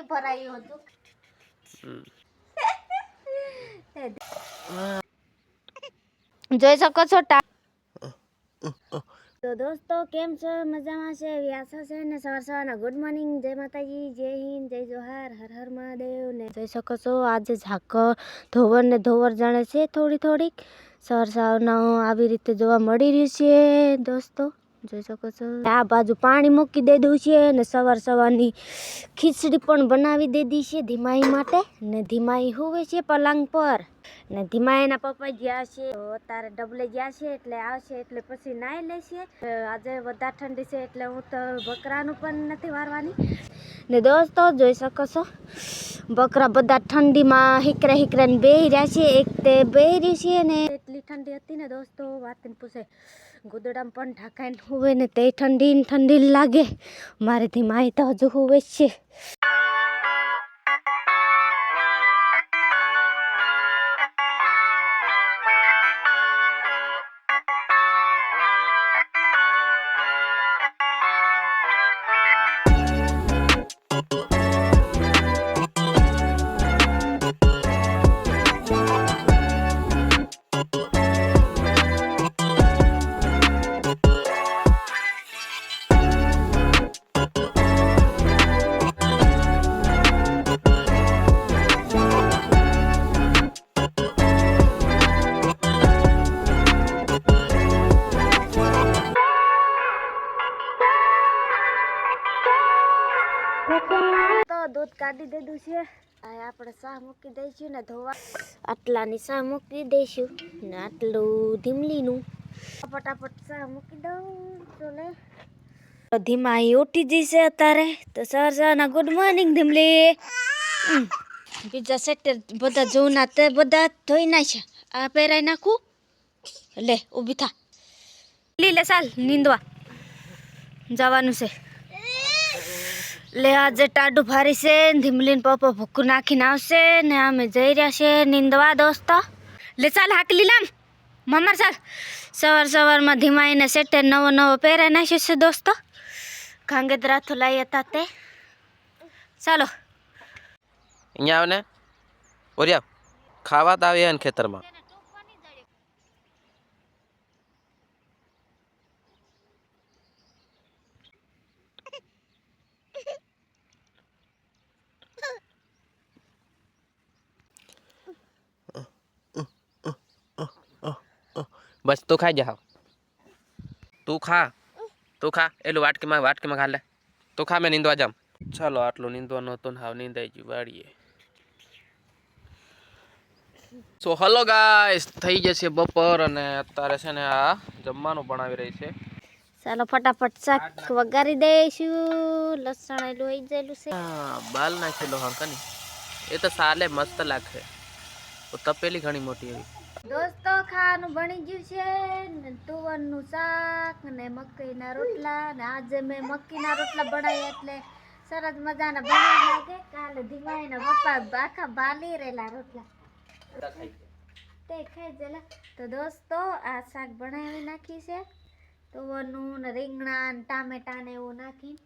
ની ભરાયું હતું જોઈ શકો છો તો દોસ્તો કેમ છો મજામાં છે વ્યાસા છે ને સવાર સવારના ગુડ મોર્નિંગ જય માતાજી જય હિન્દ જય જોહાર હર હર મહાદેવ ને જોઈ શકો છો આજે ઝાકર ધોવર ને ધોવર જાણે છે થોડીક સવાર સવારના આવી રીતે જોવા મળી રહ્યું છે દોસ્તો જોઈ શકો છો આ બાજુ પાણી મૂકી દીધું છે ને સવારની ખીચડી પણ બનાવી દીધી છે ધીમાઈ માટે ને ધીમાઈ હોવે છે પલંગ પર ને ધીમાઈના પપ્પા ગયા છે અત્યારે ડબલે ગયા છે એટલે આવશે એટલે પછી નાઈ લેશે આજે વધારે ઠંડી છે એટલે હું તો બકરાનું પણ નથી વારવાની ને દોસ્તો જોઈ શકો છો બકરા બધા ઠંડીમાં હિકરે ને બેહી રહ્યા છે એક તે બેહી રહી છે ને એટલી ઠંડી હતી ને દોસ્તો વાત ને પૂછે ગુદડામાં પણ ઢાંકાઈને હુવે ને તે ઠંડી લાગે મારી ધીમાઈ તો હજુ હુવે છે તો દૂધ કાઢી દીધું છે આપણે ચા મૂકી દઈશું ને ધોવા આટલાની ચા મૂકી દઈશું ને આટલું ધીમલીનું ફટાફટ ચા મૂકી દઉં ચોલે ધીમા ઉઠી જશે અત્યારે તો સવારના ગુડ મોર્નિંગ ધીમલી બીજા સેટ બધા જૂના તે બધા ધોઈ નાખ્યા આ પહેરાઈ નાખું લે ઊભી થા લે ચાલ નીંદવા જવાનું છે લે આજે ટાઢું ભારી છે ધીમલીને પપ્પા ભૂકું નાખીને આવશે ને અમે જઈ રહ્યા છે નીંદવા દોસ્તો લે ચાલ હાકલી લામ મમ્મા ચાલ સવારમાં ધીમાઈને સેટે નવો પહેરાઈ નાખ્યો છે દોસ્તો ઘાંગેદરા તો લાવી હતા તે ચાલો અહીંયા આવ ને ઓરિયા ખાવા તો આવે ને ખેતરમાં बस तू खाई जा तू खा एलू वाटकी में खा ले तू खा मैं नींदवा जाम चलो आटलो नींदवा तो हाव नींदाई जी वाड़ीए सो हेलो गाइस થઈ જશે બપોર અને અત્યારે છે ને આ જમવાનું બનાવી રહી છે ચાલો ફટાફટ શાક વઘારી દઈશું લસણ લોઈ જઈલું છે બાલ નાખેલો હંકની એ તો સાલે મસ્ત લાગે તો તપેલી ઘણી મોટી એવી દોસ્તો ખાવાનું બની ગયું છે ને તુવરનું શાક ને મકાઈના રોટલા ને આજે મેં મકાઈના રોટલા બનાવ્યા એટલે સરસ મજાના બની લાગે કાલે ધીમાઈના પપ્પા આખા બાલી રહેલા રોટલા તે ખાઈ જેલા તો દોસ્તો આ શાક બનાવી નાખી છે તુવરનું ને રીંગણા ને ટામેટા ને એવું નાખી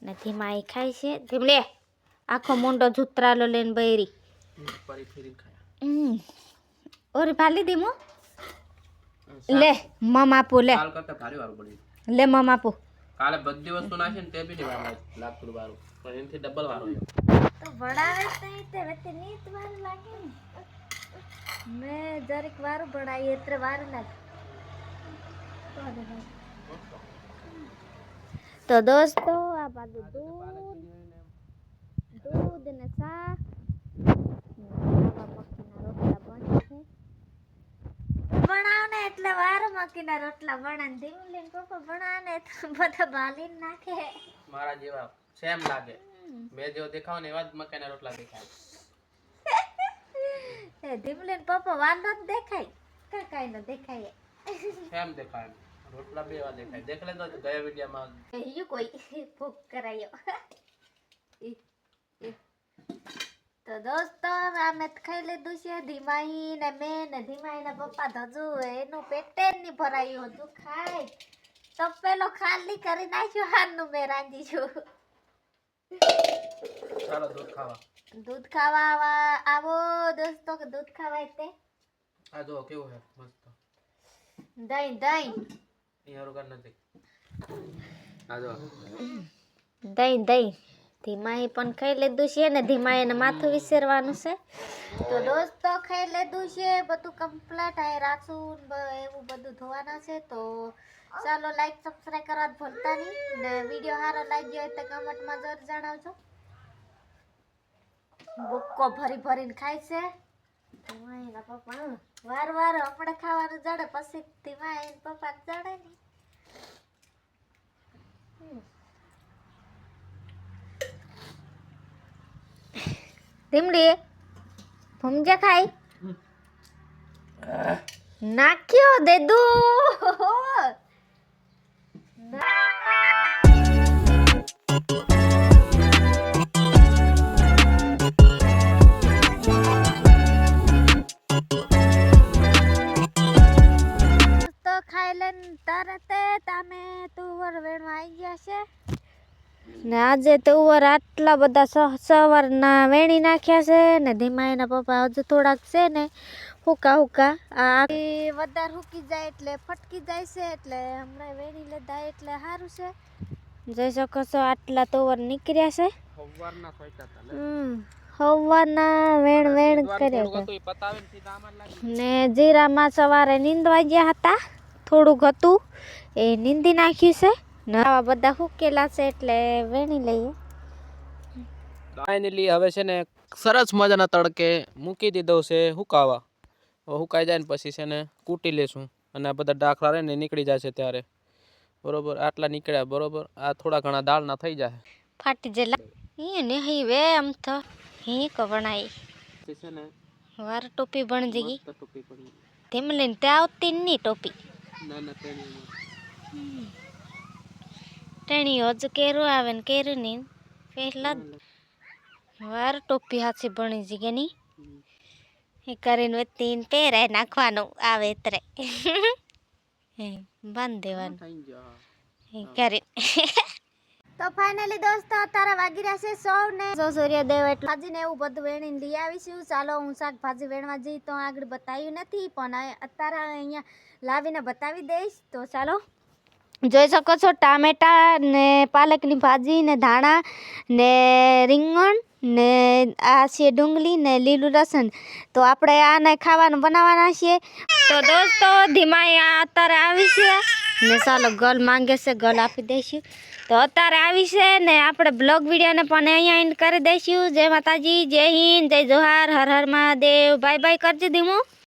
ને ધીમાઈ ખાય છે ધીમલે આખો મુંડો જૂતરાલો લઈને બૈરી ઓરે ભાલી દીમો લે મમ આપો લે કાલ કરતા ભારી વાળું બની લે મમ આપો કાલે બધી વસ્તુ નાખી ને તે બી નહીં વાર લાગતું વાળું પણ એનથી ડબલ વાળું તો વડાવે તે વેતે નીત વાર લાગે ને મે જરીક વાર બડાઈ એટલે વાર લાગે તો દોસ્તો આ બાજુ દૂધ ને શાક બનાવને એટલે વાર મકીના રોટલા બનાને ધીમલીને પપ્પા બનાને તો બધા બાલીને નાખે મારા જેવા સેમ લાગે મેં જેવો દેખાવ ને એવા જ મકાઈના રોટલા દેખાય એ ધીમલીને પપ્પા વાંધો જ દેખાય કાઈ ન દેખાય સેમ દેખાય રોટલા બે એવા દેખાય દેખ લે તો ગયા વિડિયોમાં યુ કોઈ ફોક કરાયો તો દોસ્તો અમે ખાઈ લીધું છે ધીમાઈ ને મેં ને ધીમાઈના પપ્પા ધજુ એનું પેટે નહીં ભરાયું હતું ખાય તો પેલો ખાલી કરી નાખ્યો હારનું મેં રાંધી છું ચાલો દૂધ ખાવા. દૂધ ખાવા આવો દોસ્તો કે દૂધ ખાવા તે આ જો કેવું છે મસ્ત. દહીં દહીં અહીંયા રોગા નથી. આ જો દહીં દહીં ધીમાએ પણ ખાઈ લીધું છે ને ધીમાએ એને માથું વિસરવાનું છે. તો દોસ્તો ખાઈ લીધું છે બધું કમ્પ્લીટ અહીં રાખશું એવું બધું ધોવાના છે. તો ચાલો લાઈક સબસ્ક્રાઈબ કરવા ભૂલતા નહીં ને વિડીયો સારો લાગ્યો હોય તો કમેન્ટમાં જરૂર જણાવજો. બુક્કો ભરી ભરીને ખાય છે ધીમાઈના પપ્પા. વાર વાર આપણે ખાવાનું જડે પછી ધીમાઈ પપ્પા જડે નહીં. ધીમડી ભમજા ખાય નાખ્યો દેદુ તો ખાઈ લઈને તરત તમે તુવર વેણવા આવી ગયા છે ને આજે તુવર આટલા બધા સવારના વેણી નાખ્યા છે ને ધીમા એના પપ્પા હજુ થોડાક છે ને હુકા હુકા આ વધારે હુકી જાય એટલે ફટકી જાય છે એટલે હમણાં વેણી લીધા એટલે સારું છે. જોઈ શકો છો આટલા તુવર નીકળ્યા છે. સવારના સોઈતા હતા સવારના વેણ વેણ કર્યા ને જીરામાં સવારે નીંદવા ગયા હતા થોડુંક હતું એ નીંદી નાખ્યું છે ને આવા બધા હુકેલા છે એટલે વેણી લઈએ. ફાઇનલી હવે છે ને સરસ મજાના તડકે મૂકી દીધો છે હુકાવા. હવે હુકાઈ જાય ને પછી છે ને કૂટી લેશું અને આ બધા ડાખલા રહે ને નીકળી જશે ત્યારે બરોબર. આટલા નીકળ્યા બરોબર. આ થોડા ઘણા દાળના થઈ જાય ફાટી જેલા ને હી વે આમ તો હી કવણાઈ છે ને વાર ટોપી બણ જગી ટોપી પડી તેમ લઈને તે આવતી ની ટોપી ના ના ટેણી હજ કેરું આવે ને કેરું નહીં પહેલા વાર ટોપી હાથી ભણી જગ્યા ની એ કરીને તીન પહેરાય નાખવાનું આવે તરે બાંધ દેવાનું એ કરીને. તો ફાઇનલી દોસ્તો અત્યારે વાગી રહ્યા છે 100 ને જો સૂર્યદેવ એટલે ભાજીને એવું બધું વેણીને લઈ આવીશું. ચાલો હું શાકભાજી વેણવા જઈ તો આગળ બતાવ્યું નથી પણ અત્યારે અહીંયા લાવીને બતાવી દઈશ. તો ચાલો જોઈ શકો છો ટામેટા ને પાલકની ભાજી ને ધાણા ને રીંગણ ને આ છે ડુંગળી ને લીલું લસણ. તો આપણે આને ખાવાનું બનાવવાના છીએ. તો દોસ્તો ધીમા અત્યારે આવી છે ને ચાલો ગલ માંગે છે ગલ આપી દઈશું. તો અત્યારે આવી છે ને આપણે બ્લોગ વિડીયોને પણ અહીંયા એન્ડ કરી દઈશું. જય માતાજી, જય હિન્દ, જય જોહાર, હર હર મહાદેવ. બાય બાય કરજે ધીમો.